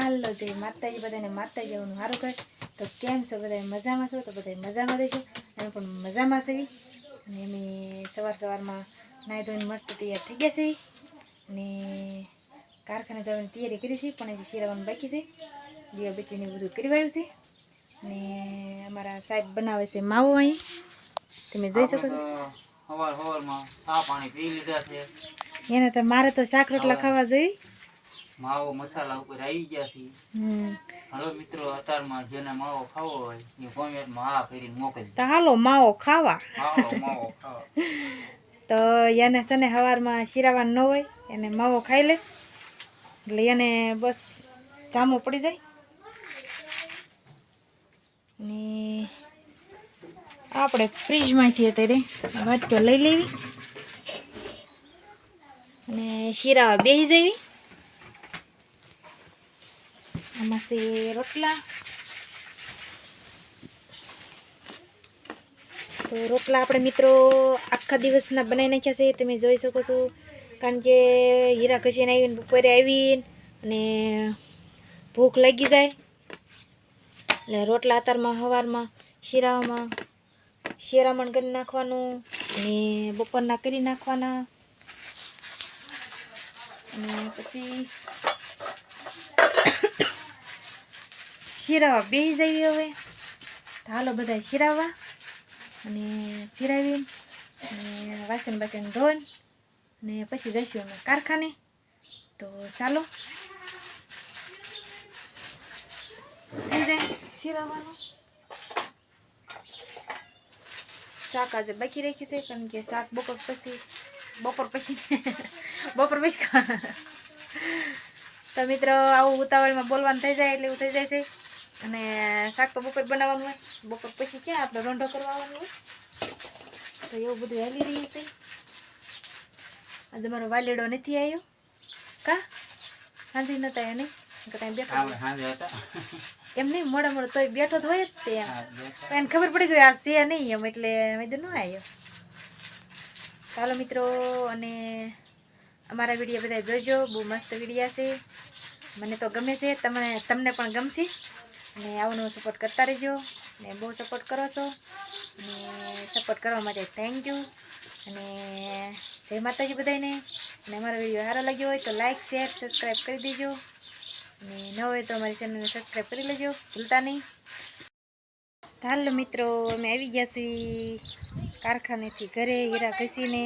હાલો જય માતાજી બધાને માતાજી આવવાનું સારું કરે તો કેમ છો બધા મજામાં છો તો બધા મજામાં દેશો અમે પણ મજામાં છીએ અને અમે સવારમાં નાહી ધોઈને મસ્ત તૈયાર થઈ ગયા છીએ અને કારખાને જવાની તૈયારી કરી છે પણ હજી શીરાવાનું બાકી છે દીવા બેટીને બધું કરી વાળ્યું છે અને અમારા સાહેબ બનાવે છે માવો અહીં તમે જોઈ શકો છો સવારમાં ચા પાણી પી લીધા છે એને તો મારે તો શાક રોટલા ખાવા જોઈએ માવો મસાલા ઉપર આવી ગયા છે હાલો મિત્રો અત્યારમાં જેને માવો ખાવો હોય એ કોમેન્ટમાં આ કરીને મોકલી તો હાલો માવો ખાવા માવો ખાવા તો એને છે ને સવારમાં શીરાવાનું ન હોય એને માવો ખાઈ લે એટલે એને બસ જામો પડી જાય અને આપણે ફ્રીજમાંથી અત્યારે વાટકો લઈ લેવી અને શીરાવા બેસી જવી આમાં છે રોટલા તો રોટલા આપણે મિત્રો આખા દિવસના બનાવી નાખ્યા છે તમે જોઈ શકો છો કારણ કે હીરા ઘસીને આવીને બપોરે આવીને અને ભૂખ લાગી જાય એટલે રોટલા અત્યારમાં સવારમાં શિરામણ કરી નાખવાનું અને બપોરના કરી નાખવાના અને પછી શીરાવા બેસી જઈએ હવે તો હાલો બધા શીરાવા અને શીરાવીને અને વાસણ ધોઈને અને પછી જઈશું અમે કારખાને તો ચાલો થઈ જાય શીરાવાનું શાક આજે બાકી રાખ્યું છે કારણ કે શાક બપોર પછી તો મિત્રો આવું ઉતાવળમાં બોલવાનું થઈ જાય એટલે એવું થઈ જાય છે અને શાક તો બપોર બનાવવાનું હોય બપોર પછી ક્યાં આપણે રોંઢો કરવા આવવાનું હોય તો એવું બધું હાલી રહ્યું છે આજે મારો વાલેડો નથી આવ્યો કા હાંધી નતા આવ્યો નહીં કાંઈ બેઠો એમ નહીં મોડા તોય બેઠો તો હોય જ તે એને ખબર પડી ગઈ આ છે નહીં એમ એટલે મેં ન આવ્યો ચાલો મિત્રો અને અમારા વિડીયો બધા જોજો બહુ મસ્ત વિડીયા છે મને તો ગમે છે તમને પણ ગમશે અને આવો નવો સપોર્ટ કરતા રહેજો ને બહુ સપોર્ટ કરો છો અને સપોર્ટ કરવા માટે થેન્ક યુ અને જય માતાજી બધાને અને અમારો વિડીયો સારો લાગ્યો હોય તો લાઈક શેર સબસ્ક્રાઈબ કરી દેજો અને ન હોય તો અમારી ચેનલને સબસ્ક્રાઈબ કરી લેજો ભૂલતા નહીં હાલો મિત્રો અમે આવી ગયા છીએ કારખાનેથી ઘરે હીરા ઘસીને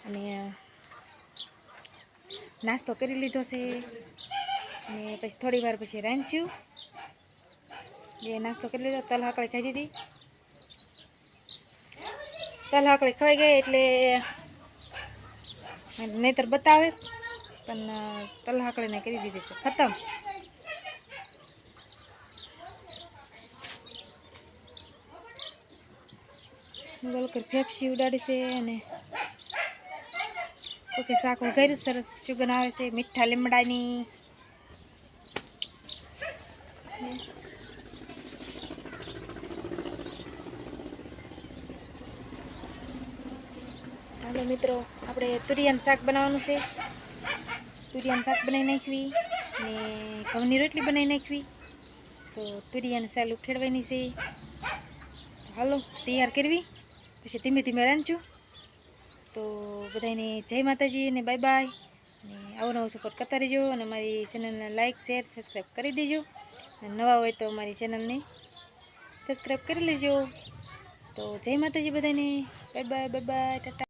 અને નાસ્તો કરી લીધો છે અને પછી થોડી વાર પછી રાંધ્યું એ નાસ્તો કરી લીધો તલ હાકડી ખાઈ દીધી તલ હાકડી ખવાઈ ગઈ એટલે નહીતર બતાવે પણ તલ હાકડીને કરી દીધી છે ખતમ ગોલકર ફેફસી ઉડાડી છે અને ઓકે શાક વઘાર્યું સરસ સુગંધ આવે છે મીઠા લીમડાની હાલો મિત્રો આપણે તુરિયાનું શાક બનાવવાનું છે તુરિયાનું શાક બનાવી નાખવી અને ઘઉંની રોટલી બનાવી નાખવી તો તુરિયાને સાલું ખેડવાની છે હાલો તૈયાર કરવી પછી ધીમે ધીમે રાંધશું તો બધાને જય માતાજી અને બાય બાય અને આવો નવો સપોર્ટ કરતા રહેજો અને મારી ચેનલને લાઈક શેર સબસ્ક્રાઈબ કરી દેજો અને નવા હોય તો મારી ચેનલને સબસ્ક્રાઈબ કરી લેજો તો જય માતાજી બધાને બાય બાય ટાટા.